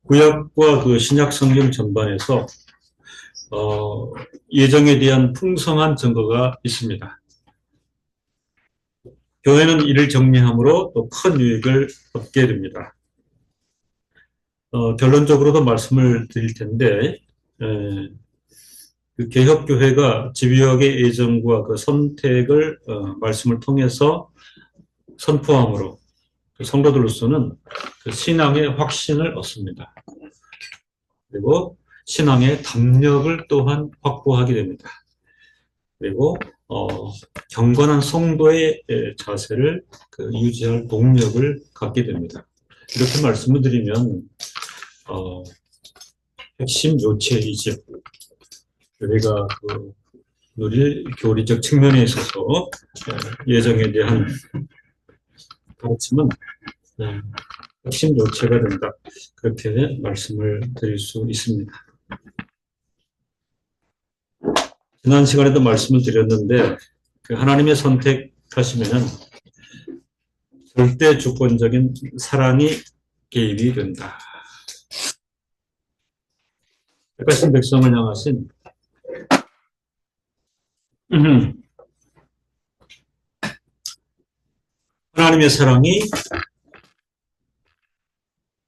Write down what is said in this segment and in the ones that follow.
구약과 그 신약 성경 전반에서 예정에 대한 풍성한 증거가 있습니다. 교회는 이를 정리함으로 또 큰 유익을 얻게 됩니다. 결론적으로도 말씀을 드릴 텐데, 그 개혁교회가 집요하게 예정과 그 선택을 말씀을 통해서 선포함으로 그 성도들로서는 그 신앙의 확신을 얻습니다. 그리고 신앙의 담력을 또한 확보하게 됩니다. 그리고 경건한 성도의 자세를 유지할 동력을 갖게 됩니다. 이렇게 말씀을 드리면 핵심 요체이죠. 교회가 누릴 교리적 측면에 있어서 예정에 대한 가르침은 핵심 요체가 된다. 그렇게 말씀을 드릴 수 있습니다. 지난 시간에도 말씀을 드렸는데 그 하나님의 선택하시면은 절대 주권적인 사랑이 개입이 된다. 택하신 백성을 향하신 하나님의 사랑이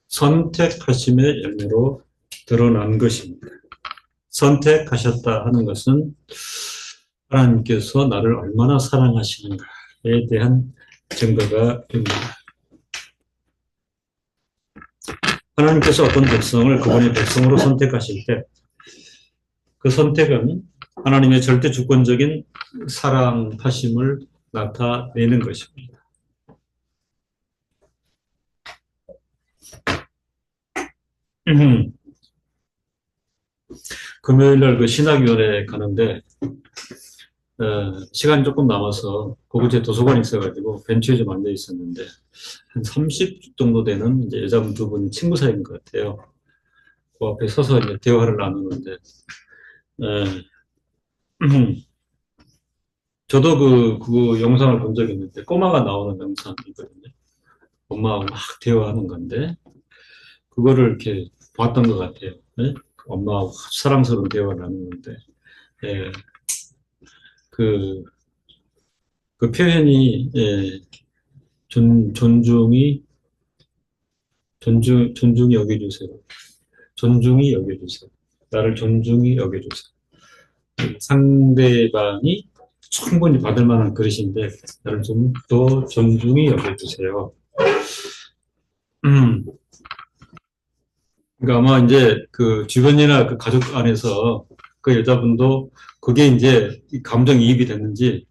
선택하심의 열매로 드러난 것입니다. 선택하셨다 하는 것은 하나님께서 나를 얼마나 사랑하시는가에 대한 증거가 됩니다. 하나님께서 어떤 백성을 그분의 백성으로 선택하실 때 그 선택은 하나님의 절대 주권적인 사랑하심을 나타내는 것입니다. 금요일날 그 신학위원회 가는데 시간이 조금 남아서 고구제 도서관에 있어가지고 벤치에 좀 앉아 있었는데 한 30 정도 되는 이제 여자분 두 분이 친구 사이인 것 같아요. 그 앞에 서서 이제 대화를 나누는데 저도 그 영상을 본 적이 있는데 꼬마가 나오는 영상이거든요. 엄마하고 막 대화하는 건데 그거를 이렇게 봤던 것 같아요. 네? 엄마하고 사랑스러운 대화를 나누는데 예, 그, 그 표현이 예, 존중이 여겨주세요. 존중이 여겨주세요. 나를 존중히 여겨주세요. 상대방이 충분히 받을 만한 그릇인데 나를 좀 더 존중히 여겨주세요. 그러니까 아마 이제 그 주변이나 그 가족 안에서 그 여자분도 그게 이제 감정이입이 됐는지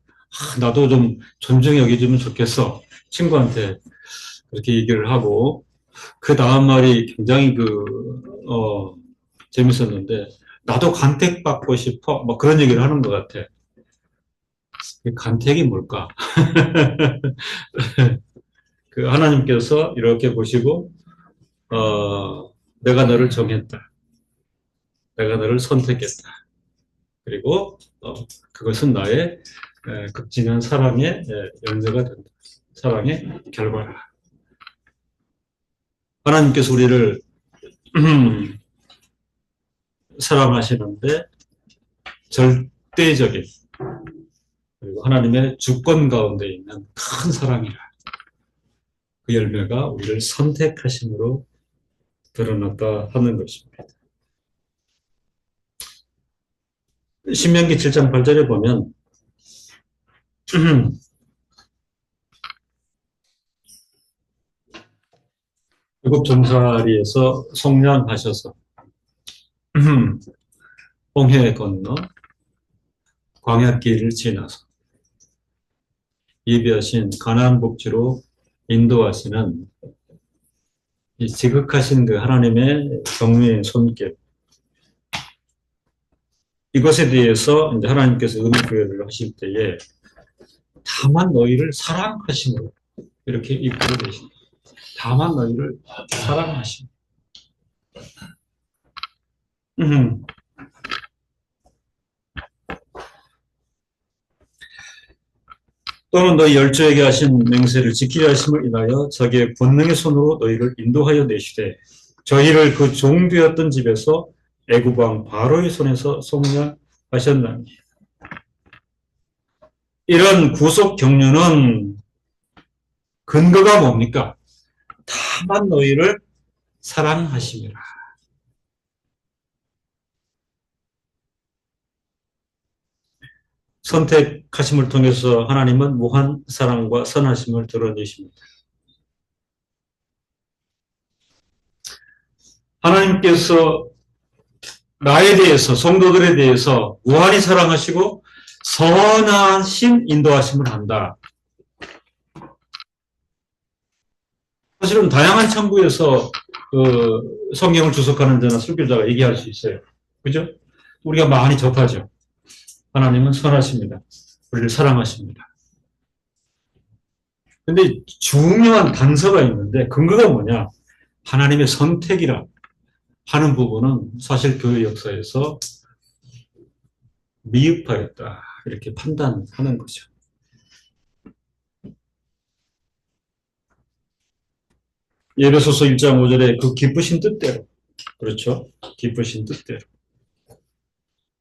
나도 좀 존중히 여겨주면 좋겠어. 친구한테 그렇게 얘기를 하고 그 다음 말이 굉장히 재밌었는데 나도 간택받고 싶어. 뭐 그런 얘기를 하는 것 같아. 간택이 뭘까? 그 하나님께서 이렇게 보시고 내가 너를 정했다. 내가 너를 선택했다. 그리고 그것은 나의 극진한 사랑의 연재가 된다. 사랑의 결과라. 하나님께서 우리를 사랑하시는데 절대적인 그리고 하나님의 주권 가운데 있는 큰 사랑이라. 그 열매가 우리를 선택하심으로 드러났다 하는 것입니다. 신명기 7장 8절에 보면 애굽 종살이에서 속량하셔서 홍해 건너 광야길을 지나서 예비하신 가나안 복지로 인도하시는 이 지극하신 그 하나님의 경외의 손길 이것에 대해서 이제 하나님께서 은혜 구애를 하실 때에 다만 너희를 사랑하심으로 이렇게 이끌어 계십니다. 다만 너희를 사랑하심으로. 또는 너희 열조에게 하신 맹세를 지키려 하심을 인하여 자기의 권능의 손으로 너희를 인도하여 내시되 저희를 그 종되었던 집에서 애굽왕 바로의 손에서 속량하셨나니. 이런 구속 경륜은 근거가 뭡니까? 다만 너희를 사랑하심이라. 선택하심을 통해서 하나님은 무한 사랑과 선하심을 드러내십니다. 하나님께서 나에 대해서, 성도들에 대해서 무한히 사랑하시고 선하신 인도하심을 한다. 사실은 다양한 창구에서 성경을 주석하는 자나 설교자가 얘기할 수 있어요. 그죠? 우리가 많이 접하죠. 하나님은 선하십니다. 우리를 사랑하십니다. 근데 중요한 단서가 있는데 근거가 뭐냐? 하나님의 선택이라 하는 부분은 사실 교회 역사에서 미흡하였다. 이렇게 판단하는 거죠. 예배소서 1장 5절에 그 기쁘신 뜻대로, 그렇죠? 기쁘신 뜻대로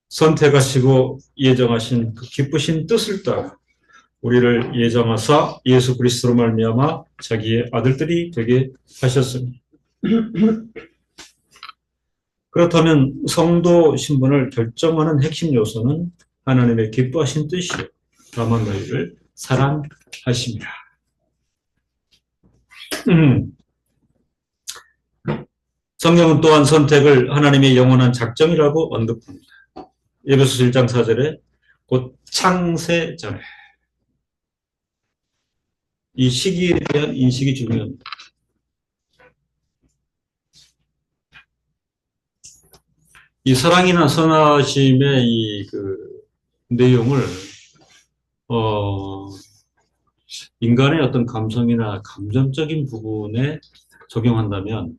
선택하시고 예정하신 그 기쁘신 뜻을 따라 우리를 예정하사 예수 그리스도로 말미암아 자기의 아들들이 되게 하셨습니다. 그렇다면 성도 신분을 결정하는 핵심 요소는 하나님의 기뻐하신 뜻이요 다만 너희를 사랑하십니다. 성경은 또한 선택을 하나님의 영원한 작정이라고 언급합니다. 에베소서 1장 4절에 곧 창세 전에 이 시기에 대한 인식이 중요합니다. 이 사랑이나 선하심의 이 내용을 인간의 어떤 감성이나 감정적인 부분에 적용한다면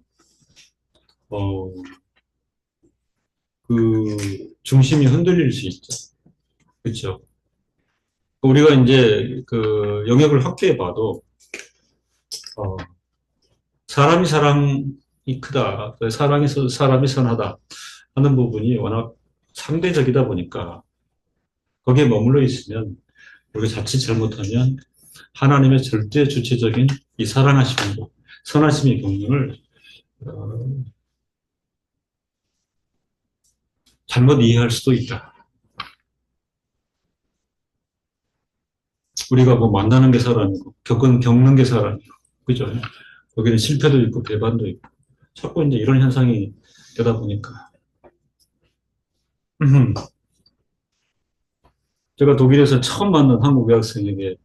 그 중심이 흔들릴 수 있죠. 그렇죠. 우리가 이제 그 영역을 확대해 봐도 사람이 사랑이 크다, 사람이 선하다 하는 부분이 워낙 상대적이다 보니까 거기에 머물러 있으면 우리가 자칫 잘못하면 하나님의 절대 주체적인 이 사랑하심과 선하심의 경륜을 잘못 이해할 수도 있다. 우리가 뭐 만나는 게 사람이고 겪는 게 사람이고 그죠? 거기는 실패도 있고 배반도 있고 자꾸 이제 이런 현상이 되다 보니까 제가 독일에서 처음 만난 한국 유학생에게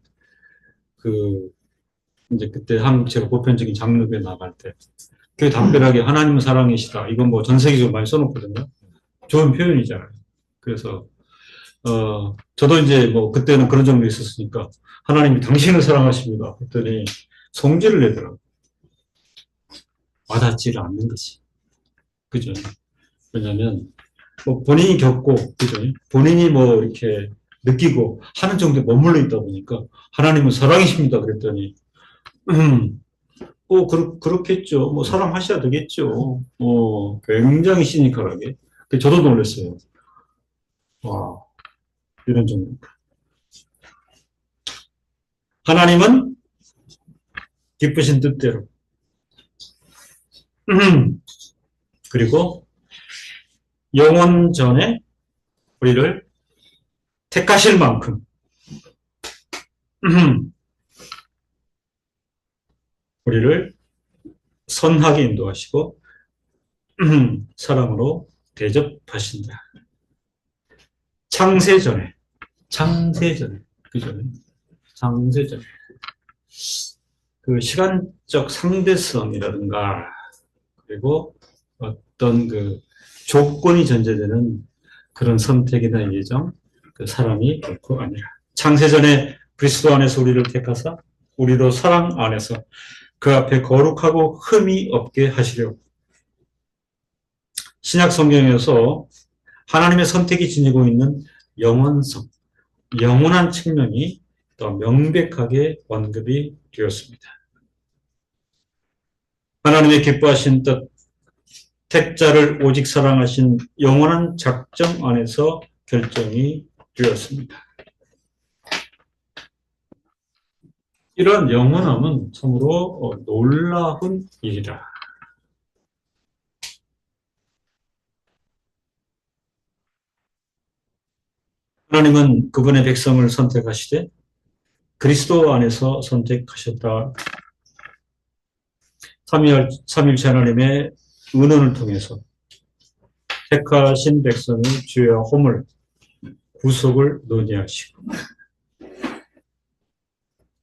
이제 그때 제가 보편적인 장르에 나갈 때 그 담백하게 하나님은 사랑이시다. 이건 뭐 전 세계적으로 많이 써놓거든요. 좋은 표현이잖아요. 그래서 저도 이제 뭐 그때는 그런 점도 있었으니까 하나님이 당신을 사랑하십니다. 했더니 성질을 내더라고요. 와닿지를 않는 거지. 그죠? 왜냐면 뭐 본인이 겪고 그죠? 본인이 뭐 이렇게 느끼고 하는 정도에 머물러 있다 보니까 하나님은 사랑이십니다. 그랬더니 그렇겠죠. 뭐 사랑하셔야 되겠죠. 굉장히 시니컬하게. 저도 놀랐어요. 와, 이런 정도. 하나님은 기쁘신 뜻대로. 그리고 영원 전에 우리를 택하실 만큼 우리를 선하게 인도하시고 사랑으로 대접하신다. 창세전에 그죠? 창세전에 그 시간적 상대성이라든가 그리고 어떤 그 조건이 전제되는 그런 선택이나 예정, 그 사람이 결코 아니라 창세전에 그리스도 안에서 우리를 택하사 우리도 사랑 안에서 그 앞에 거룩하고 흠이 없게 하시려고. 신약 성경에서 하나님의 선택이 지니고 있는 영원성, 영원한 측면이 더 명백하게 언급이 되었습니다. 하나님의 기뻐하신 뜻, 택자를 오직 사랑하신 영원한 작정 안에서 결정이 되었습니다. 이런 영원함은 참으로 놀라운 일이다. 하나님은 그분의 백성을 선택하시되 그리스도 안에서 선택하셨다. 삼위일체 하나님의 은원을 통해서 택하신 백성의 죄와 허물, 구속을 논의하시고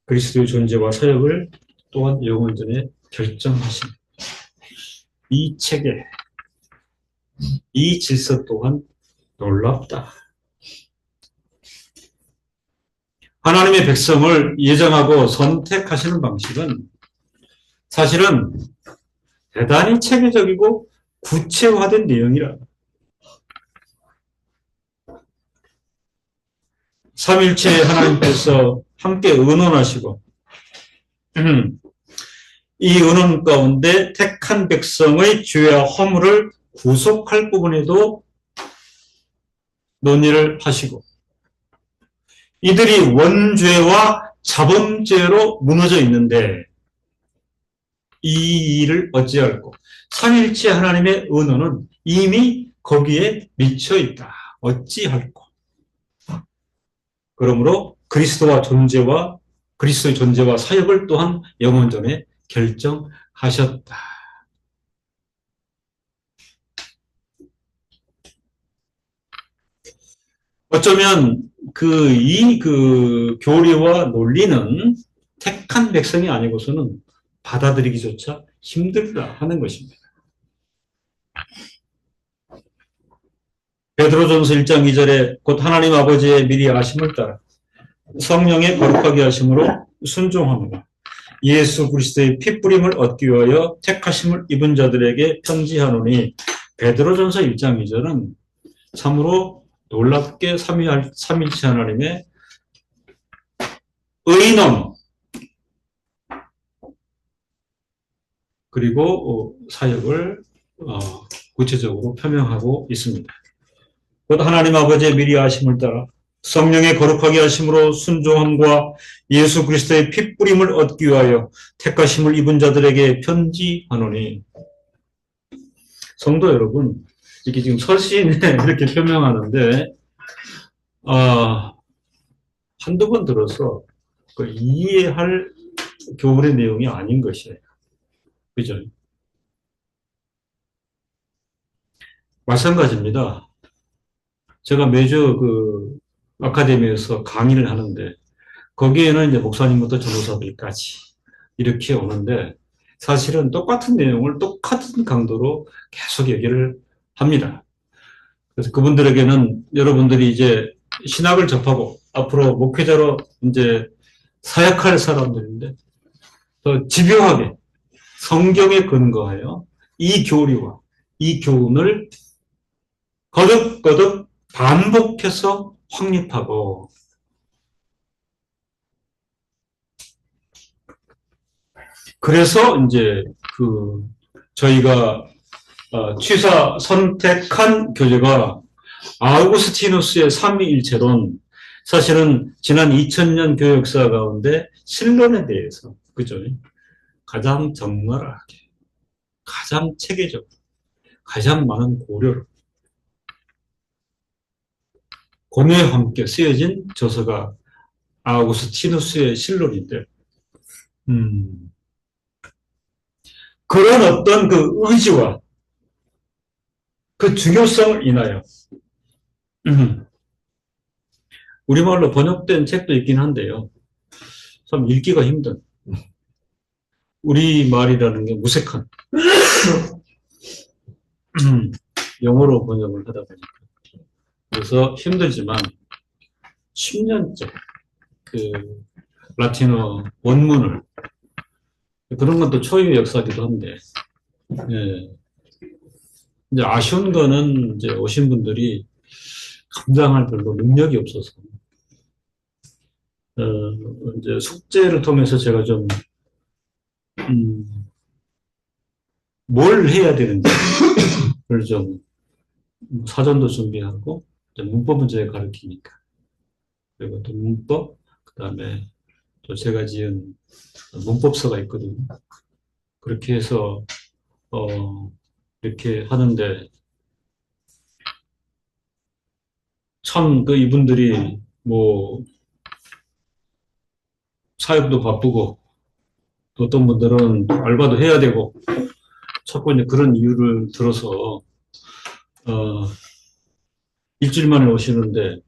그리스도의 존재와 사역을 또한 영원전에 결정하신 이 체계, 이 질서 또한 놀랍다. 하나님의 백성을 예정하고 선택하시는 방식은 사실은 대단히 체계적이고 구체화된 내용이라. 삼일체 하나님께서 함께 의논하시고 이 의논 가운데 택한 백성의 죄와 허물을 구속할 부분에도 논의를 하시고 이들이 원죄와 자범죄로 무너져 있는데 이 일을 어찌할꼬. 삼일체 하나님의 의논은 이미 거기에 미쳐 있다. 어찌할꼬. 그러므로 그리스도의 존재와 사역을 또한 영원전에 결정하셨다. 어쩌면 이 교리와 논리는 택한 백성이 아니고서는 받아들이기조차 힘들다 하는 것입니다. 베드로전서 1장 2절에 곧 하나님 아버지의 미리 아심을 따라 성령의 거룩하게 하심으로 순종하노라. 예수 그리스도의 핏부림을 얻기 위하여 택하심을 입은 자들에게 편지하노니 베드로전서 1장 2절은 참으로 놀랍게 삼위일체 하나님의 의논 그리고 사역을 구체적으로 표명하고 있습니다. 곧 하나님 아버지의 미리 아심을 따라 성령의 거룩하게 하심으로 순종함과 예수 그리스도의 핏부림을 얻기 위하여 택하심을 입은 자들에게 편지하노니. 성도 여러분, 이렇게 지금 서신에 이렇게 표명하는데 한두 번 들어서 이해할 교훈의 내용이 아닌 것이에요. 그죠? 마찬가지입니다. 제가 매주 아카데미에서 강의를 하는데 거기에는 이제 목사님부터 전도사들까지 이렇게 오는데 사실은 똑같은 내용을 똑같은 강도로 계속 얘기를 합니다. 그래서 그분들에게는 여러분들이 이제 신학을 접하고 앞으로 목회자로 이제 사역할 사람들인데 더 집요하게 성경에 근거하여 이 교리와 이 교훈을 거듭거듭 반복해서 확립하고 그래서 이제 저희가 취사 선택한 교재가 아우구스티누스의 삼위일체론, 사실은 지난 2000년 교회 역사 가운데 신론에 대해서 그죠? 가장 적나라하게, 가장 체계적으로, 가장 많은 고려를 공회와 함께 쓰여진 저서가 아우구스티누스의 신론인데 그런 어떤 의지와 그 중요성을 인하여 우리말로 번역된 책도 있긴 한데요. 참 읽기가 힘든 우리말이라는 게 무색한 영어로 번역을 하다 보니까 그래서 힘들지만 10년째 라틴어 원문을 그런 것도 초유의 역사기도 한데 예. 이제 아쉬운 거는 이제 오신 분들이 감당할 별로 능력이 없어서 이제 숙제를 통해서 제가 좀 뭘 해야 되는지, 그걸 좀 사전도 준비하고, 문법 문제 가르치니까. 그리고 또 문법, 그 다음에 또 제가 지은 문법서가 있거든요. 그렇게 해서, 이렇게 하는데, 참, 이분들이 뭐, 사역도 바쁘고, 또 어떤 분들은 알바도 해야 되고, 자꾸 이제 그런 이유를 들어서, 일주일 만에 오시는데,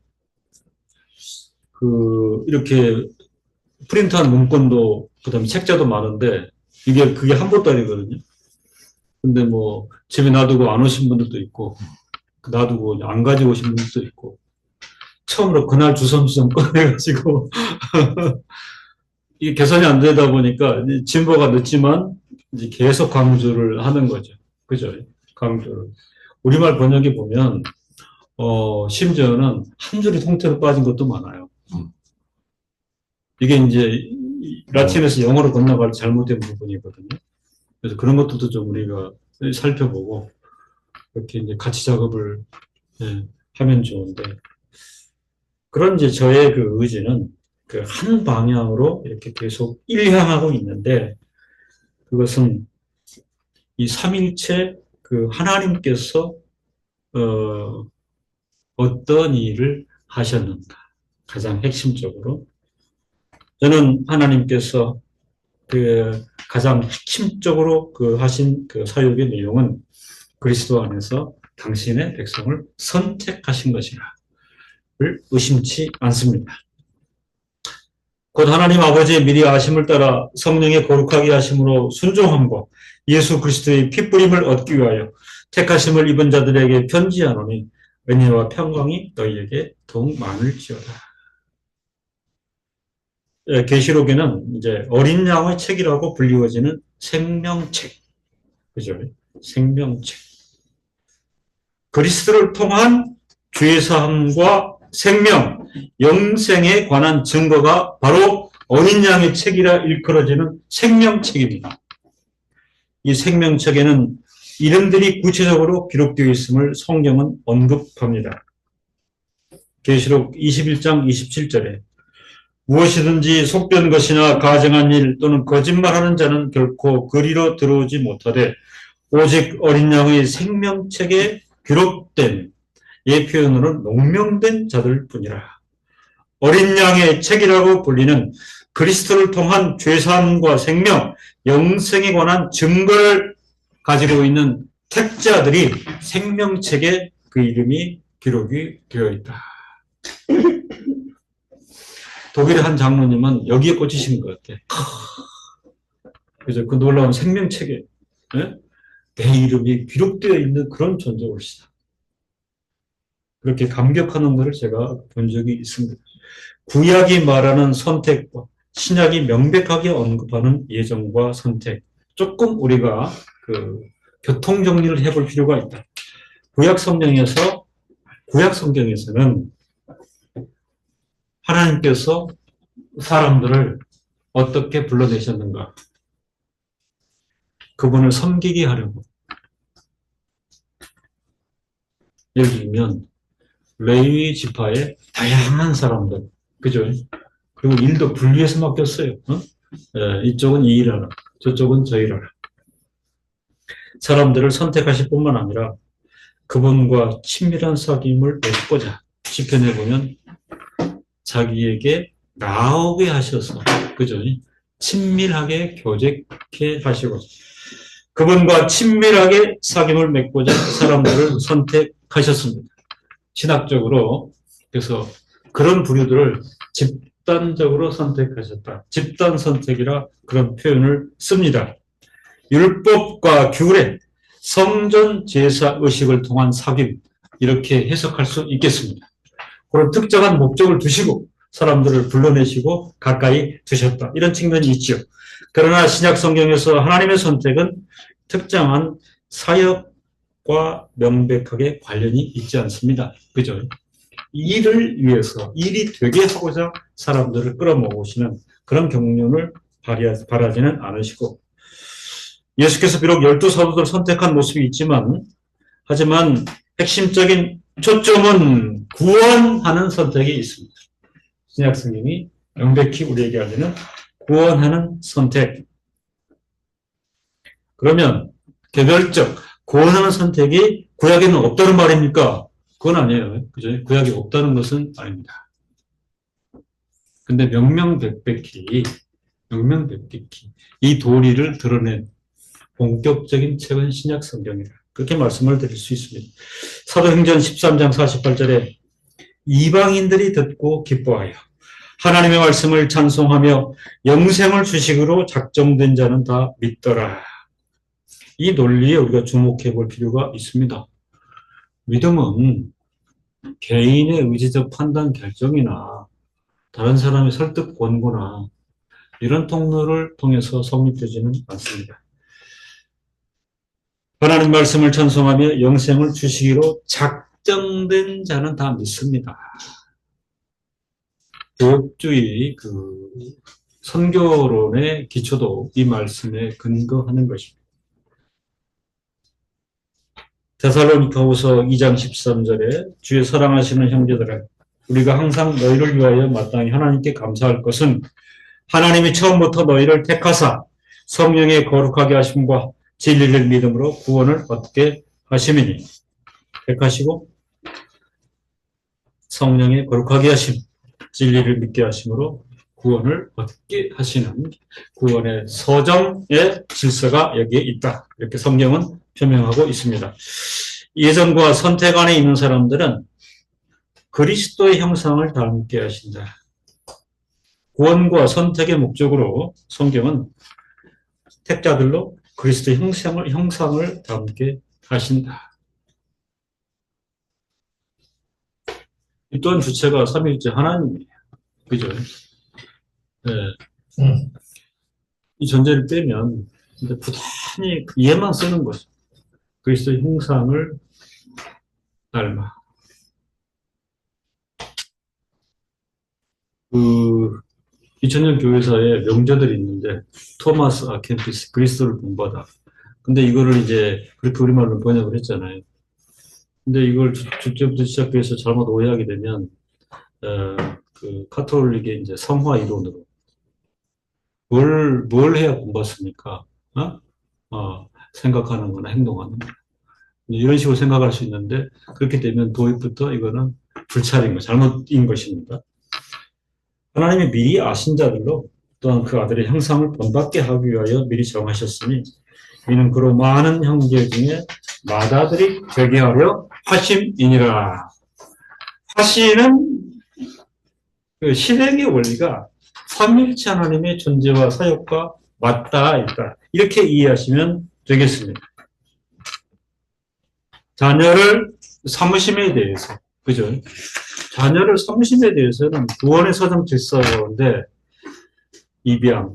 이렇게 프린트한 문건도, 그 다음에 책자도 많은데, 그게 한 보따리거든요. 근데 뭐, 집에 놔두고 안 오신 분들도 있고, 놔두고 안 가지고 오신 분들도 있고, 처음으로 그날 주섬주섬 꺼내가지고, 이게 개선이 안 되다 보니까, 진보가 늦지만, 이제 계속 강조를 하는 거죠. 그죠? 강조를. 우리말 번역에 보면, 심지어는 한 줄이 통째로 빠진 것도 많아요. 이게 이제 라틴에서 영어로 건너갈 잘못된 부분이거든요. 그래서 그런 것들도 좀 우리가 살펴보고 이렇게 이제 같이 작업을 하면 좋은데 그런 이제 저의 그 의지는 그 한 방향으로 이렇게 계속 일향하고 있는데 그것은 이 삼일체 그 하나님께서 어떤 일을 하셨는가 가장 핵심적으로 저는 하나님께서 그 가장 핵심적으로 그 하신 그 사역의 내용은 그리스도 안에서 당신의 백성을 선택하신 것이라를 의심치 않습니다. 곧 하나님 아버지의 미리 아심을 따라 성령의 거룩하게 하심으로 순종함과 예수 그리스도의 핏부림을 얻기 위하여 택하심을 입은 자들에게 편지하노니 은혜와 평강이 너희에게 더욱 많을지어다. 계시록에는 이제 어린 양의 책이라고 불리워지는 생명책, 그죠? 생명책. 그리스도를 통한 죄사함과 생명, 영생에 관한 증거가 바로 어린 양의 책이라 일컬어지는 생명책입니다. 이 생명책에는 이름들이 구체적으로 기록되어 있음을 성경은 언급합니다. 계시록 21장 27절에 무엇이든지 속된 것이나 가정한 일 또는 거짓말하는 자는 결코 그리로 들어오지 못하되 오직 어린 양의 생명책에 기록된 예 표현으로는 농명된 자들 뿐이라. 어린 양의 책이라고 불리는 그리스도를 통한 죄사함과 생명, 영생에 관한 증거를 가지고 있는 택자들이 생명책에 그 이름이 기록이 되어 있다. 독일의 한 장로님은 여기에 꽂히신 것 같아. 그죠? 그 놀라운 생명책에 내 이름이 기록되어 있는 그런 존재올시다. 그렇게 감격하는 것을 제가 본 적이 있습니다. 구약이 말하는 선택과 신약이 명백하게 언급하는 예정과 선택. 조금 우리가 그 교통 정리를 해볼 필요가 있다. 구약 성경에서는 하나님께서 사람들을 어떻게 불러내셨는가? 그분을 섬기게 하려고. 예를 들면 레위 지파의 다양한 사람들, 그죠? 그리고 일도 분리해서 맡겼어요. 이쪽은 이 일하라, 저쪽은 저 일하라. 사람들을 선택하실 뿐만 아니라 그분과 친밀한 사귐을 맺고자 시편에 보면 자기에게 나오게 하셔서, 그죠? 친밀하게 교제케 하시고 그분과 친밀하게 사귐을 맺고자 사람들을 선택하셨습니다. 신학적으로 그래서 그런 부류들을 집단적으로 선택하셨다. 집단 선택이라 그런 표현을 씁니다. 율법과 규례, 성전 제사 의식을 통한 사귐 이렇게 해석할 수 있겠습니다. 그런 특정한 목적을 두시고 사람들을 불러내시고 가까이 두셨다. 이런 측면이 있죠. 그러나 신약 성경에서 하나님의 선택은 특정한 사역과 명백하게 관련이 있지 않습니다. 그죠? 일을 위해서, 일이 되게 하고자 사람들을 끌어모으시는 그런 경륜을 바라지는 않으시고, 예수께서 비록 12사도들을 선택한 모습이 있지만, 하지만 핵심적인 초점은 구원하는 선택이 있습니다. 신약 성경이 명백히 우리에게 알리는 구원하는 선택. 그러면 개별적 구원하는 선택이 구약에는 없다는 말입니까? 그건 아니에요. 그죠? 구약에 없다는 것은 아닙니다. 근데 명명백백히 이 도리를 드러낸 본격적인 책은 신약 성경이라 그렇게 말씀을 드릴 수 있습니다. 사도행전 13장 48절에 이방인들이 듣고 기뻐하여 하나님의 말씀을 찬송하며 영생을 주식으로 작정된 자는 다 믿더라. 이 논리에 우리가 주목해 볼 필요가 있습니다. 믿음은 개인의 의지적 판단 결정이나 다른 사람의 설득 권고나 이런 통로를 통해서 성립되지는 않습니다. 하나님 말씀을 찬송하며 영생을 주시기로 작정된 자는 다 믿습니다. 교육주의 선교론의 기초도 이 말씀에 근거하는 것입니다. 데살로니가후서 2장 13절에 주의 사랑하시는 형제들아 우리가 항상 너희를 위하여 마땅히 하나님께 감사할 것은 하나님이 처음부터 너희를 택하사 성령의 거룩하게 하심과 진리를 믿음으로 구원을 얻게 하심이니 택하시고 성령의 거룩하게 하심 진리를 믿게 하심으로 구원을 얻게 하시는 구원의 서정의 질서가 여기에 있다. 이렇게 성경은 표명하고 있습니다. 예정과 선택 안에 있는 사람들은 그리스도의 형상을 닮게 하신다. 구원과 선택의 목적으로 성경은 택자들로 그리스도의 형상을 닮게 하신다. 이 또한 주체가 삼위일체 하나님이에요. 그죠? 네. 이 전제를 빼면 부단히 얘만 쓰는 거죠. 그리스도의 형상을 닮아. 2000년 교회사에 명제들이 있는데 토마스 아켄피스 그리스도를 본받아. 근데 이거를 이제 그렇게 우리말로 번역을 했잖아요. 근데 이걸 주제부터 시작해서 잘못 오해하게 되면 그 카톨릭의 이제 성화 이론으로 뭘 해야 본받습니까? 생각하는 거나 행동하는 거. 이런 식으로 생각할 수 있는데 그렇게 되면 도입부터 이거는 불찰인 거, 잘못인 것입니다. 하나님이 미리 아신 자들로 또한 그 아들의 형상을 본받게 하기 위하여 미리 정하셨으니 이는 그로 많은 형제 중에 맏아들이 되게 하려 하심이니라. 하시는 그 실행의 원리가 삼위일체 하나님의 존재와 사역과 맞닿아 있다. 이렇게 이해하시면 되겠습니다. 자녀를 삼으심에 대해서, 그죠? 자녀를 삼으심에 대해서는 구원의 서정 질서인데 입양,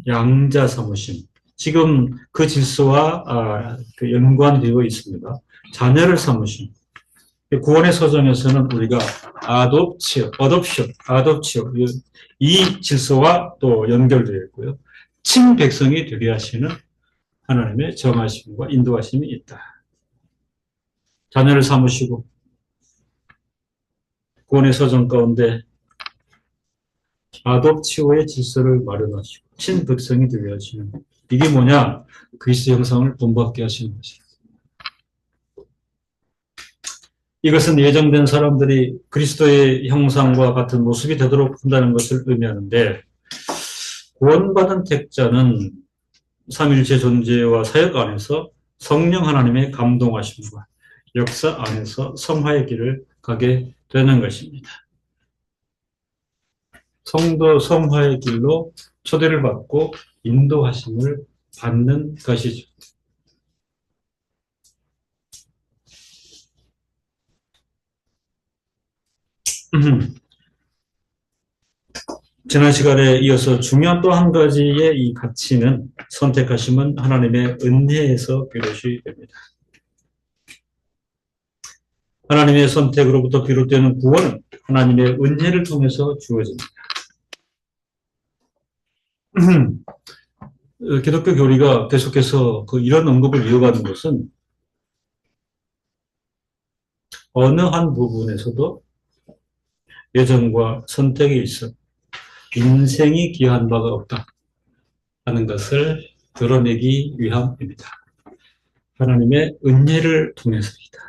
양자 삼으심, 지금 그 질서와 연관되어 있습니다. 자녀를 삼으심. 구원의 서정에서는 우리가 어덥션, 이 질서와 또 연결되어 있고요. 친백성이 되게 하시는 하나님의 정하심과 인도하심이 있다. 자녀를 삼으시고 구원의 서정 가운데 아덥치오의 질서를 마련하시고 친백성이 되게 하시는 이게 뭐냐? 그리스도 형상을 본받게 하시는 것입니다. 이것은 예정된 사람들이 그리스도의 형상과 같은 모습이 되도록 한다는 것을 의미하는데 구원받은 택자는 삼위일체 존재와 사역 안에서 성령 하나님의 감동하심과 역사 안에서 성화의 길을 가게 되는 것입니다. 성도 성화의 길로 초대를 받고 인도하심을 받는 것이죠. 지난 시간에 이어서 중요한 또 한 가지의 이 가치는 선택하심은 하나님의 은혜에서 비롯이 됩니다. 하나님의 선택으로부터 비롯되는 구원은 하나님의 은혜를 통해서 주어집니다. 기독교 교리가 계속해서 이런 언급을 이어가는 것은 어느 한 부분에서도 예정과 선택에 있어 인생이 기여한 바가 없다 하는 것을 드러내기 위함입니다. 하나님의 은혜를 통해서이다.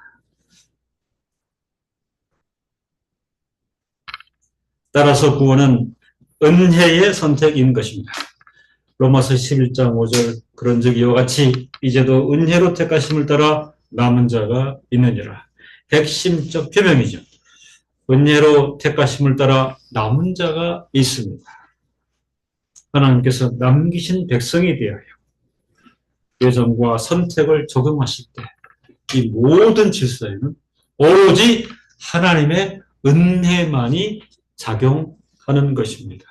따라서 구원은 은혜의 선택인 것입니다. 로마서 11장 5절 그런즉 이와 같이 이제도 은혜로 택하심을 따라 남은 자가 있느니라. 핵심적 표명이죠. 은혜로 택하심을 따라 남은 자가 있습니다. 하나님께서 남기신 백성에 대하여 예정과 선택을 적용하실 때 이 모든 질서에는 오로지 하나님의 은혜만이 작용하는 것입니다.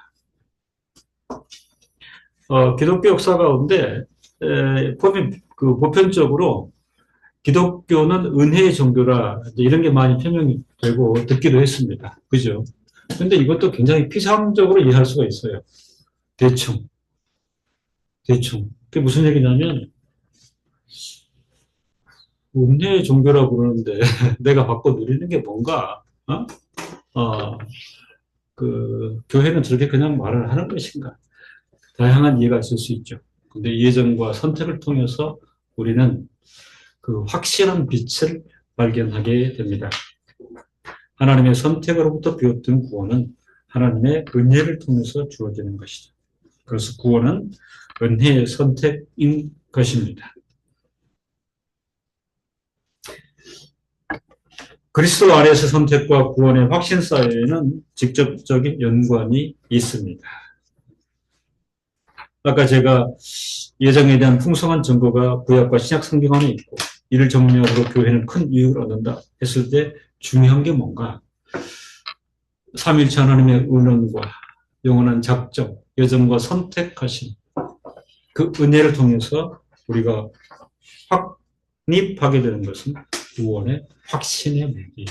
기독교 역사 가운데 보면 보편적으로 기독교는 은혜의 종교라 이런 게 많이 표명이 되고 듣기도 했습니다. 그죠? 근데 이것도 굉장히 피상적으로 이해할 수가 있어요. 대충. 그게 무슨 얘기냐면 은혜의 종교라고 그러는데 내가 받고 누리는 게 뭔가? 교회는 저렇게 그냥 말을 하는 것인가? 다양한 이해가 있을 수 있죠. 근데 예정과 선택을 통해서 우리는 그 확실한 빛을 발견하게 됩니다. 하나님의 선택으로부터 비롯된 구원은 하나님의 은혜를 통해서 주어지는 것이죠. 그래서 구원은 은혜의 선택인 것입니다. 그리스도 안에서 선택과 구원의 확신 사이에는 직접적인 연관이 있습니다. 아까 제가 예정에 대한 풍성한 증거가 구약과 신약 성경 안에 있고 이를 정리하고 교회는 큰 이익을 얻는다 했을 때 중요한 게 뭔가? 삼위일체 하나님의 은원과 영원한 작정, 예정과 선택하심 그 은혜를 통해서 우리가 확립하게 되는 것은 구원의 확신의 맥이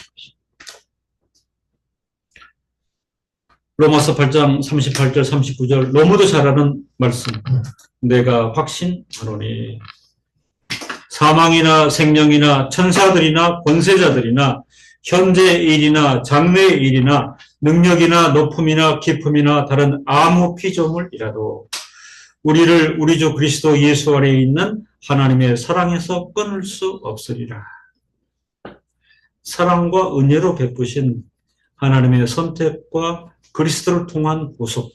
로마서 8장 38절 39절 너무도 잘 아는 말씀 내가 확신하노니 사망이나 생명이나 천사들이나 권세자들이나 현재의 일이나 장래의 일이나 능력이나 높음이나 깊음이나 다른 아무 피조물이라도 우리를 우리 주 그리스도 예수 안에 있는 하나님의 사랑에서 끊을 수 없으리라. 사랑과 은혜로 베푸신 하나님의 선택과 그리스도를 통한 구속.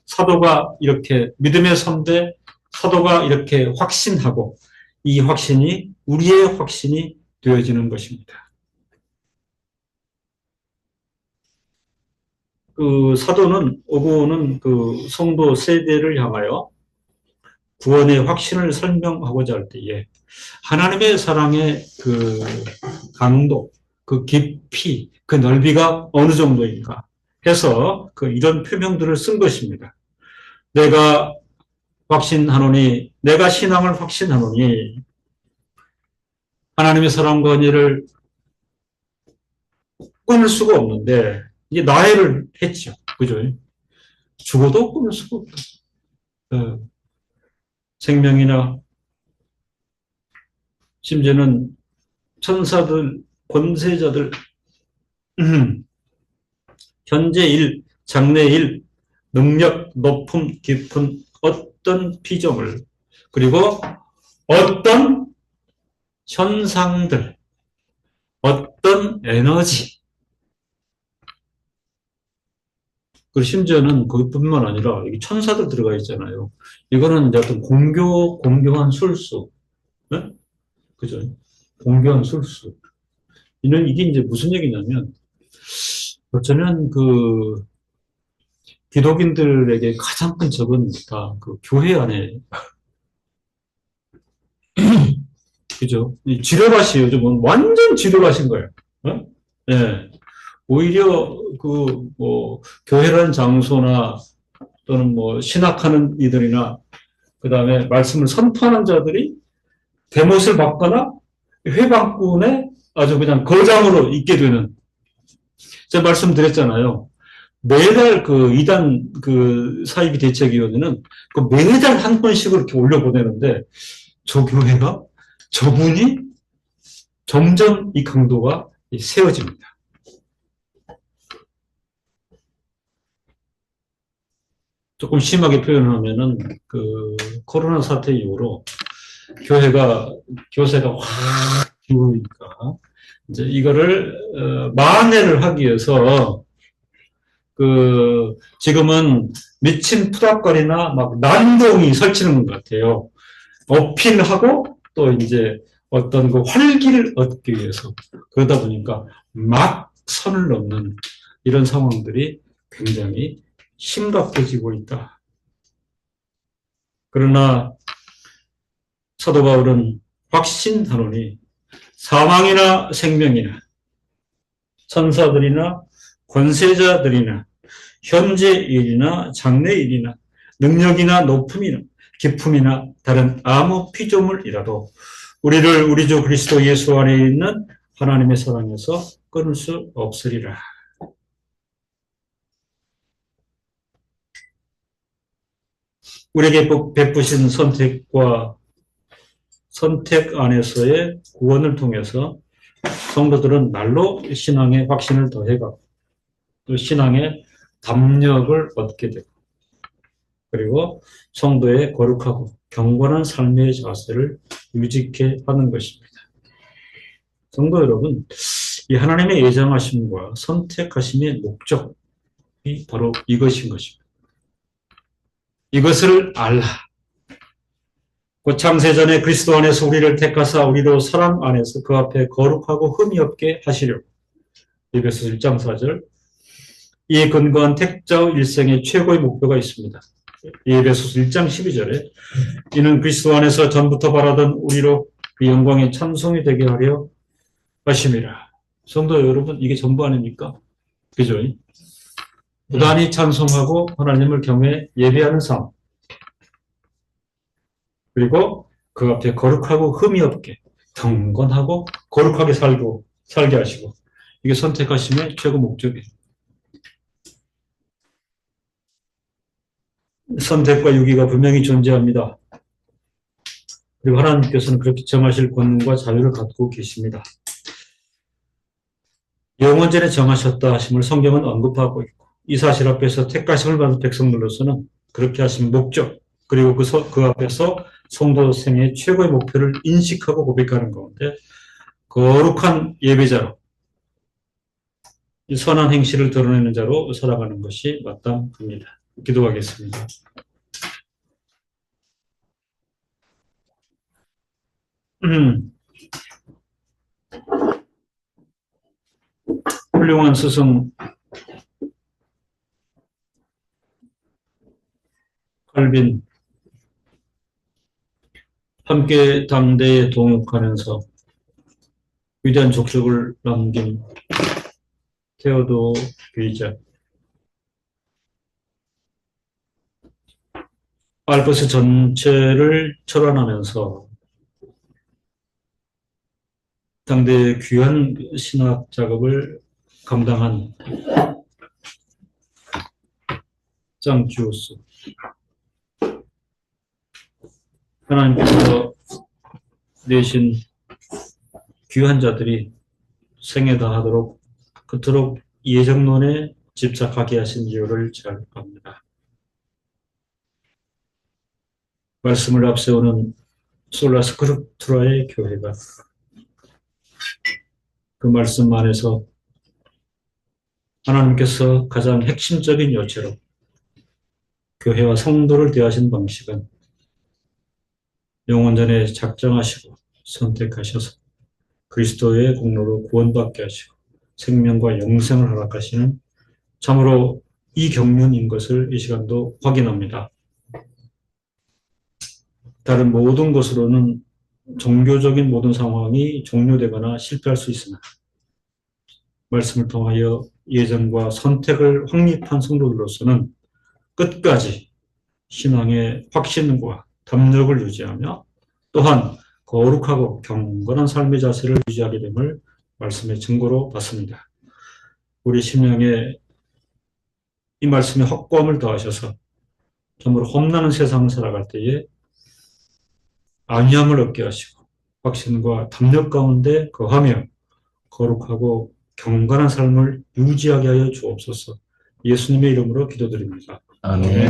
사도가 이렇게 믿음의 선배 사도가 이렇게 확신하고 이 확신이 우리의 확신이 되어지는 것입니다. 사도는 오고는 성도 세대를 향하여 구원의 확신을 설명하고자 할 때에 하나님의 사랑의 강도, 깊이, 넓이가 어느 정도인가 해서 이런 표명들을 쓴 것입니다. 내가 확신하노니, 내가 신앙을 확신하노니 하나님의 사랑과 은혜를 끊을 수가 없는데 이게 나해를 했죠. 그죠? 죽어도 끊을 수가 없다. 생명이나 심지어는 천사들, 권세자들, 현재 일, 장래 일, 능력, 높음, 깊은 어떤 피조물, 그리고 어떤 현상들, 어떤 에너지, 그리고 심지어는 거기뿐만 아니라 여기 천사들 들어가 있잖아요. 이거는 이제 어떤 공교한 술수, 네? 그죠? 공교한 술수. 이게 이제 무슨 얘기냐면, 어쩌면 기독인들에게 가장 큰 적은 다 교회 안에, 그죠? 지뢰밭이에요. 좀 완전 지뢰밭인 거예요. 어? 예. 오히려 교회라는 장소나 또는 신학하는 이들이나 그 다음에 말씀을 선포하는 자들이 대못을 받거나 회방꾼의 아주 그냥 거장으로 있게 되는 제가 말씀드렸잖아요. 매달 그 이단 그 사이비 대책위원회는 그 매달 한 번씩을 이렇게 올려보내는데 저 교회가 저분이 점점 이 강도가 세워집니다. 조금 심하게 표현하면은 그 코로나 사태 이후로 교세가 확 기울으니까 이제 이거를 만회를 하기 위해서 그 지금은 미친 푸닥거리나 막 난동이 설치는 것 같아요. 어필하고 또 이제 어떤 그 활기를 얻기 위해서 그러다 보니까 막 선을 넘는 이런 상황들이 굉장히 심각해지고 있다. 그러나 사도 바울은 확신하노니 사망이나 생명이나 천사들이나 권세자들이나 현재 일이나 장래 일이나 능력이나 높음이나 기품이나 다른 아무 피조물이라도 우리를 우리 주 그리스도 예수 안에 있는 하나님의 사랑에서 끊을 수 없으리라. 우리에게 베푸신 선택 안에서의 구원을 통해서 성도들은 날로 신앙의 확신을 더해가고 또 신앙의 담력을 얻게 되고 그리고 성도의 거룩하고 경건한 삶의 자세를 유지케 하는 것입니다. 성도 여러분, 이 하나님의 예정하심과 선택하심의 목적이 바로 이것인 것입니다. 이것을 알라. 곧 창세전에 그리스도 안에서 우리를 택하사 우리로 사랑 안에서 그 앞에 거룩하고 흠이 없게 하시려고. 에베소서 1장 4절. 이에 근거한 택자의 일생의 최고의 목표가 있습니다. 에베소서 1장 12절에 이는 그리스도 안에서 전부터 바라던 우리로 그 영광의 찬송이 되게 하려 하심이라. 성도 여러분, 이게 전부 아닙니까? 그죠? 부단히 찬송하고 하나님을 경외 예배하는 삶. 그리고 그 앞에 거룩하고 흠이 없게 경건하고 거룩하게 살게 하시고 이게 선택하심의 최고 목적이에요. 선택과 유기가 분명히 존재합니다. 그리고 하나님께서는 그렇게 정하실 권능과 자유를 갖고 계십니다. 영원전에 정하셨다 하심을 성경은 언급하고 있고 이 사실 앞에서 택하심을 받은 백성들로서는 그렇게 하신 목적 그리고 그 앞에서 성도 생의 최고의 목표를 인식하고 고백하는 가운데 거룩한 예배자로 이 선한 행실을 드러내는 자로 살아가는 것이 마땅합니다. 기도하겠습니다. 훌륭한 스승 칼빈 함께 당대에 동역하면서 위대한 족적을 남긴 테오도 교이자 알프스 전체를 철환하면서 당대의 귀한 신학 작업을 감당한 짱주오스 하나님께서 내신 귀한 자들이 생애 다하도록 그토록 예정론에 집착하게 하신 이유를 잘 압니다. 말씀을 앞세우는 솔라 스크립투라의 교회가 그 말씀 안에서 하나님께서 가장 핵심적인 요체로 교회와 성도를 대하신 방식은 영원전에 작정하시고 선택하셔서 그리스도의 공로로 구원받게 하시고 생명과 영생을 허락하시는 참으로 이 경륜인 것을 이 시간도 확인합니다. 다른 모든 것으로는 종교적인 모든 상황이 종료되거나 실패할 수 있으나 말씀을 통하여 예정과 선택을 확립한 성도들로서는 끝까지 신앙의 확신과 담력을 유지하며 또한 거룩하고 경건한 삶의 자세를 유지하게 됨을 말씀의 증거로 봤습니다. 우리 심령의 이 말씀에 확고함을 더하셔서 정말 험난한 세상을 살아갈 때에 안위함을 얻게 하시고 확신과 담력 가운데 거하며 거룩하고 경건한 삶을 유지하게 하여 주옵소서. 예수님의 이름으로 기도드립니다. 아멘.